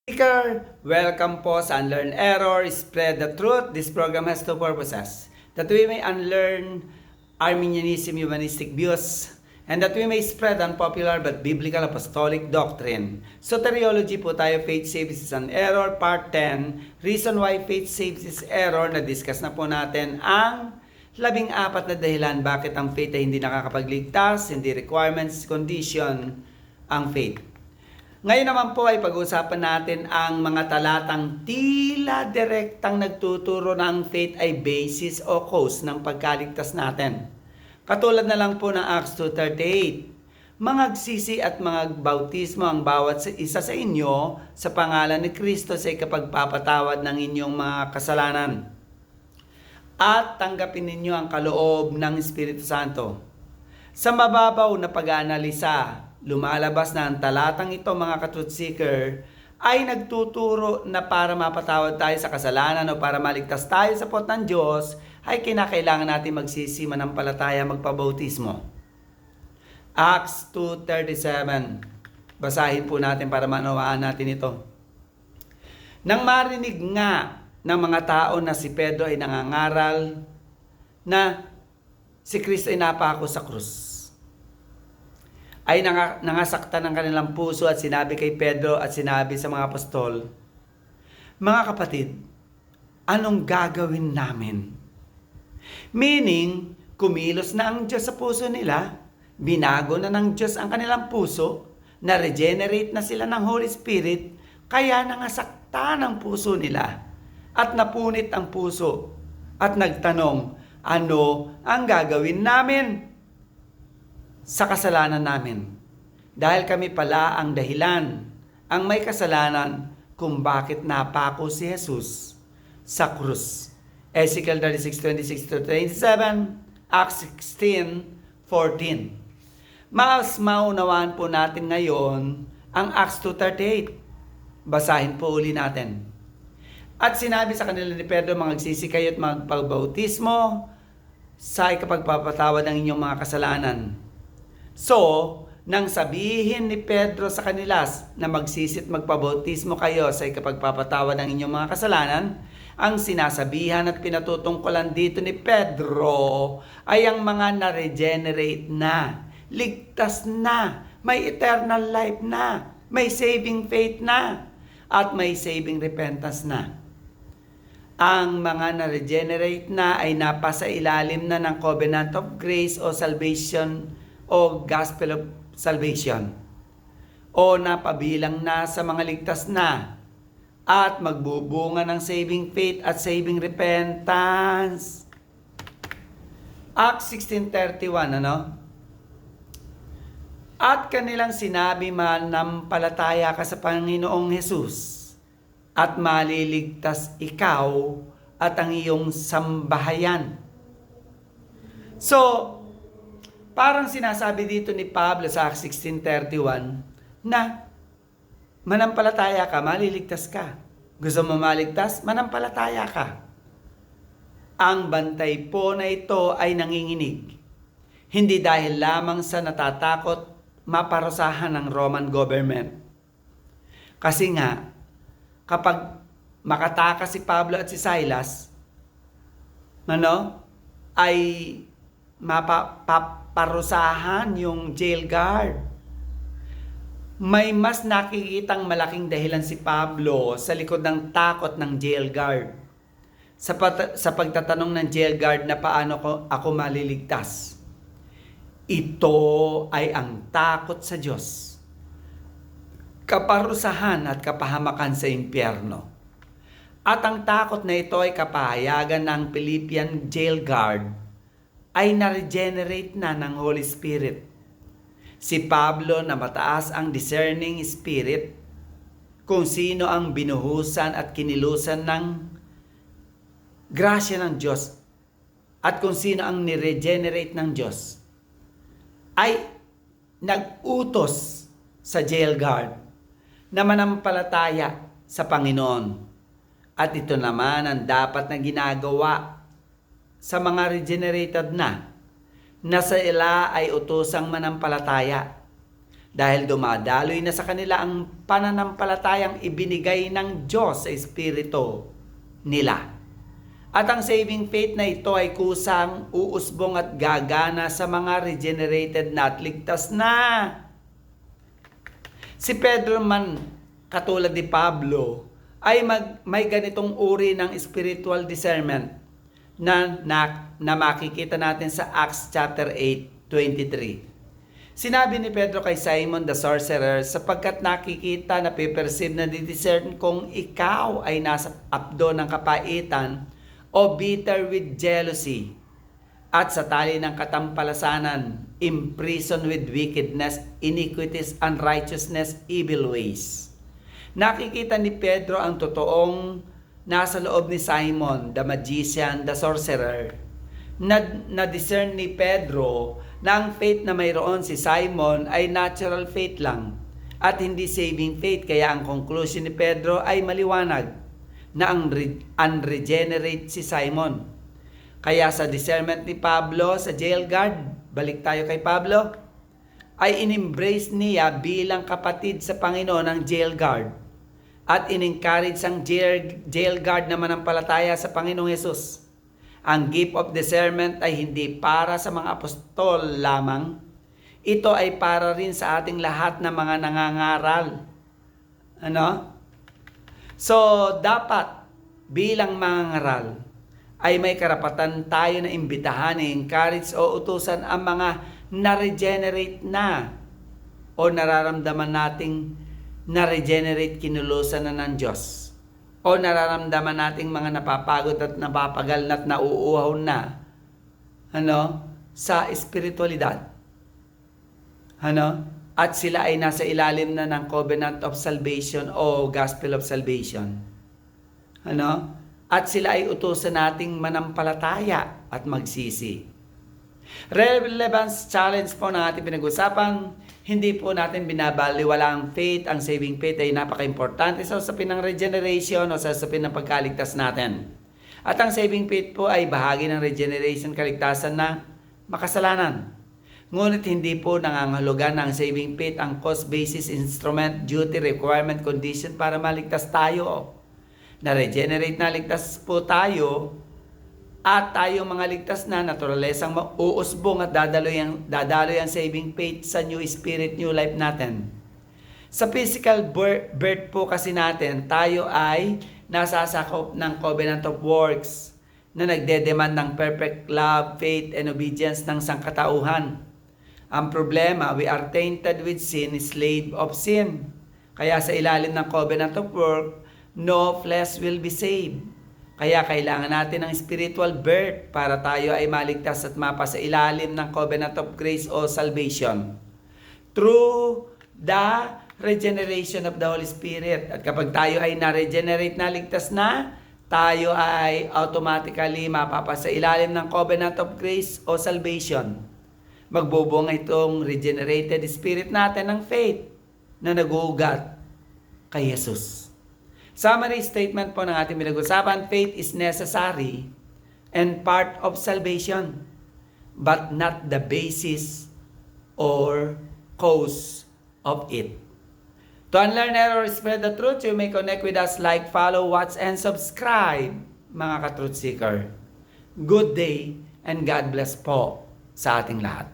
Speaker, welcome po sa Unlearn Error, Spread the Truth. This program has two purposes. That we may unlearn Arminianism humanistic views and that we may spread unpopular but biblical apostolic doctrine. Soteriology po tayo, Faith Saves is an Error, Part 10. Reason why faith saves is error. Na-discuss na po natin ang 14 na dahilan bakit ang faith ay hindi nakakapagligtas, hindi requirements, condition ang faith. Ngayon naman po ay pag-uusapan natin ang mga talatang tila direktang nagtuturo na ang faith ay basis o cause ng pagkaligtas natin. Katulad na lang po ng Acts 2:38. Mangagsisi at mangagbautismo ang bawat isa sa inyo sa pangalan ni Kristo sa ikapagpapatawad ng inyong mga kasalanan. At tanggapin ninyo ang kaloob ng Espiritu Santo. Sa mababaw na pag-aanalisa, lumalabas na ang talatang ito, mga ka-truth seeker, ay nagtuturo na para mapatawad tayo sa kasalanan o para maligtas tayo sa pot ng Diyos, ay kinakailangan natin magsisimanampalataya, magpabautismo. Acts 2:37. Basahin po natin para manawaan natin ito. Nang marinig nga ng mga tao na si Pedro ay nangangaral na si Kristo ay napako sa krus, ay nangasaktan ng kanilang puso at sinabi kay Pedro at sinabi sa mga apostol, "Mga kapatid, anong gagawin namin?" Meaning, kumilos na ang Diyos sa puso nila, binago na ng Diyos ang kanilang puso, na-regenerate na sila ng Holy Spirit, kaya nangasaktan ang puso nila at napunit ang puso at nagtanong, "Ano ang gagawin namin sa kasalanan namin? Dahil kami pala ang dahilan, ang may kasalanan kung bakit napako si Jesus sa krus." Ezekiel 36:26-27, Acts 16:14. Mas maunawaan po natin ngayon ang Acts 2:38. Basahin po uli natin. At sinabi sa kanila ni Pedro, "Mangagsisi kayo at magpabautismo sa ikapagpapatawad ng inyong mga kasalanan." So, nang sabihin ni Pedro sa kanila na magsisit magpabautismo kayo sa ikapagpapatawad ng inyong mga kasalanan, ang sinasabihan at pinatutungkulan dito ni Pedro ay ang mga na-regenerate na, ligtas na, may eternal life na, may saving faith na, at may saving repentance na. Ang mga na-regenerate na ay napasa ilalim na ng covenant of grace o salvation o gospel of salvation, o napabilang na sa mga ligtas na at magbubunga ng saving faith at saving repentance. Acts 16:31, At kanilang sinabi, "Manampalataya ka sa Panginoong Jesus at maliligtas ikaw at ang iyong sambahayan." So, parang sinasabi dito ni Pablo sa Acts 16:31 na manampalataya ka, maliligtas ka. Gusto mo maligtas? Manampalataya ka. Ang bantay po na ito ay nanginginig. Hindi dahil lamang sa natatakot maparusahan ng Roman government. Kasi nga, kapag makatakas si Pablo at si Silas, ay mapaparusahan yung jail guard. May mas nakikitang malaking dahilan si Pablo sa likod ng takot ng jail guard. Sa pagtatanong ng jail guard na paano ako maliligtas. Ito ay ang takot sa Diyos, kaparusahan at kapahamakan sa impyerno. At ang takot na ito ay kapahayagan ng Philippian jail guard ay na-regenerate na ng Holy Spirit. Si Pablo na mataas ang discerning spirit, kung sino ang binuhusan at kinilusan ng grasya ng Diyos at kung sino ang niregenerate ng Diyos, ay nag-utos sa jail guard na manampalataya sa Panginoon. At ito naman ang dapat na ginagawa sa mga regenerated na sa ila ay utosang manampalataya. dahil dumadaloy na sa kanila ang pananampalatayang ibinigay ng Diyos sa espiritu nila. At ang saving faith na ito ay kusang uusbong at gagana sa mga regenerated na at ligtas na. Si Pedro man, katulad ni Pablo, ay may ganitong uri ng spiritual discernment na makikita natin sa Acts chapter 8:23. Sinabi ni Pedro kay Simon the sorcerer, sapagkat nakikita na piperceive na didiscern kung ikaw ay nasa apdo ng kapaitan o bitter with jealousy, at sa tali ng katampalasanan, imprisoned with wickedness, iniquities, unrighteousness, evil ways. Nakikita ni Pedro ang totoong nasa loob ni Simon, the magician, the sorcerer. Na-discern ni Pedro na ang faith na mayroon si Simon ay natural faith lang at hindi saving faith, kaya ang conclusion ni Pedro ay maliwanag na unregenerate si Simon. Kaya sa discernment ni Pablo sa jail guard, balik tayo kay Pablo, ay in-embrace niya bilang kapatid sa Panginoon ang jail guard at in-encourage ang jail guard na manampalataya sa Panginoong Yesus. Ang gift of discernment ay hindi para sa mga apostol lamang. Ito ay para rin sa ating lahat na mga nangangaral. So, dapat bilang mangangaral ay may karapatan tayo na imbitahan, encourage o utusan ang mga na-regenerate na o nararamdaman nating na-regenerate kinulusan na ng Diyos o nararamdaman nating mga napapagod at napapagal at nauuhaw na sa espiritualidad. At sila ay nasa ilalim na ng covenant of salvation o gospel of salvation. At sila ay utusan nating manampalataya at magsisi. Relevance challenge po ng ating pinag-usapan, hindi po natin binabaliwala ang faith. Ang saving faith ay napaka-importante sa usapin ng regeneration o sa usapin ng pagkaligtas natin. At ang saving faith po ay bahagi ng regeneration, kaligtasan na makasalanan. Ngunit hindi po nangangahulugan ng saving faith ang cause basis, instrument, duty, requirement, condition para maligtas tayo. Na-regenerate na ligtas po tayo at tayong mga ligtas na naturalesang mauusbong at dadaloy ang saving faith sa new spirit, new life natin. Sa physical birth po kasi natin, tayo ay nasasakop ng covenant of works na nagdedemand ng perfect love, faith, and obedience ng sangkatauhan. Ang problema, we are tainted with sin, slave of sin. Kaya sa ilalim ng covenant of work, no flesh will be saved. Kaya kailangan natin ng spiritual birth para tayo ay maligtas at mapa sa ilalim ng covenant of grace o salvation through the regeneration of the Holy Spirit. At kapag tayo ay na-regenerate na ligtas na, tayo ay automatically mapapa sa ilalim ng covenant of grace o salvation. Magbubunga itong regenerated spirit natin ng faith na naguugat kay Jesus. Summary statement po ng ating pinag-usapan, faith is necessary and part of salvation, but not the basis or cause of it. To unlearn error, spread the truth, you may connect with us, like, follow, watch, and subscribe, mga ka-truth seeker. Good day and God bless po sa ating lahat.